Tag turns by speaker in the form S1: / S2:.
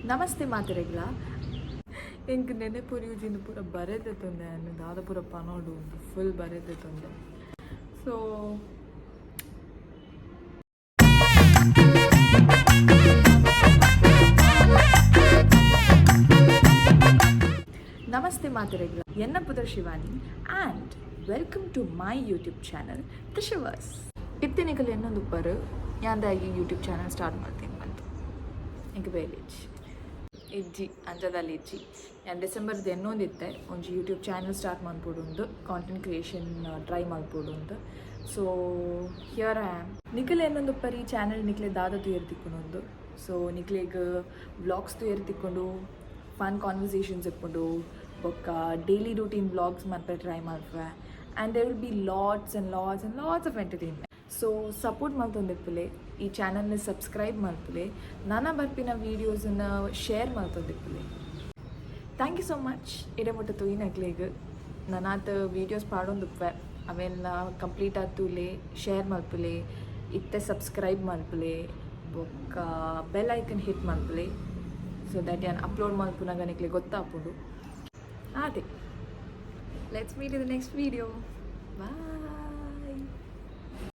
S1: ನಮಸ್ತೆ ಮಾತೆರೆಗ್ಲ ಎಂಕ್ ನೆನೆಪುರಿ ಉಜಿಂದು ಪೂರ ಬರೆದಿತ್ತುಂದೆ ಅನ್ನು ದಾದ ಪೂರ ಪನೋಡು ಫುಲ್ ಬರೆದಿತ್ತುಂದೆ ಸೊ ನಮಸ್ತೆ ಮಾತೆರೆಗ್ಲ ಎನ್ನ ಪುದರ್ Shivani and welcome to my YouTube channel the Shivers ಇತ್ತೆನಿಕಲ್ ಎನ್ನೊಂದು ಉಪ್ಪರು ಯಾಂದಾಗಿ ಯೂಟ್ಯೂಬ್ ಚಾನಲ್ ಸ್ಟಾರ್ಟ್ ಮಾಡ್ತೀನಿ ಬಂತು ಇಂಕ ಬೇಲೇಜ್ ಇಜ್ಜಿ ಅಂಜದಲ್ಲಿ ಇಜ್ಜಿ ನಾನು ಡಿಸೆಂಬರ್ದು ಎನ್ನೊಂದಿತ್ತೆ ಒಂಜಿ ಯೂಟ್ಯೂಬ್ ಚಾನಲ್ ಸ್ಟಾರ್ಟ್ ಮಾಡ್ಬೋಡುಂದು ಕಾಂಟೆಂಟ್ ಕ್ರಿಯೇಷನ್ ಟ್ರೈ ಮಾಡ್ಬೋಡುಂದು so here I am Nikhil ಎನ್ನೊಂದು ಪರಿ ಚಾನಲ್ ನಿಖಲೆ ದಾದ ತುಯರ್ತಿಕ್ಕೊಂಡು ಸೊ ನಿಖಿಲಿಗೆ ವ್ಲಾಗ್ಸ್ ತುಯರ್ತಿಕ್ಕೊಂಡು ಫನ್ ಕಾನ್ವರ್ಸೇಷನ್ಸ್ ಇಟ್ಕೊಂಡು ಬೊಕ್ಕ ಡೈಲಿ ರೂಟೀನ್ ವ್ಲಾಗ್ಸ್ ಮತ್ತೆ ಟ್ರೈ ಮಾಡ್ವೆ and there will be lots and lots of entertainment so support ಮಾಡ್ತೊಂದಿಪ್ಪಲೆ ಈ ಚಾನಲ್ನ ಸಬ್ಸ್ಕ್ರೈಬ್ ಮಾಡ್ಪಲೆ ನನ್ನ ಬರ್ಪಿನ ವೀಡಿಯೋಸನ್ನು ಶೇರ್ ಮಾಡ್ತೊಂದಿಪ್ಪಲೆ ಥ್ಯಾಂಕ್ ಯು ಸೊ ಮಚ್ ಇಡಮುಟ್ಟ ತೊಯ್ನಕ್ಲಿಗೆ ನನ್ನಾತ ವೀಡಿಯೋಸ್ ಪಾಡೊಂದುಪ್ಪೆ ಅವೆಲ್ಲ ಕಂಪ್ಲೀಟ್ ಆತುಲೆ ಶೇರ್ ಮಾಡ್ಪಲೆ ಇತ್ತೆ ಸಬ್ಸ್ಕ್ರೈಬ್ ಮಾಡ್ಪಲೆ ಬೊಕ್ಕ ಬೆಲ್ ಐಕನ್ ಹಿಟ್ ಮಾಡ್ಪಲೆ ಸೊ ದ್ಯಾಟ್ ನಾನು ಅಪ್ಲೋಡ್ ಮಾಡ್ಪುನಾಗ ನಿಕ್ಲೆ ಗೊತ್ತಾಗ್ಬೋದು ಅದೇ let's meet in the next video bye.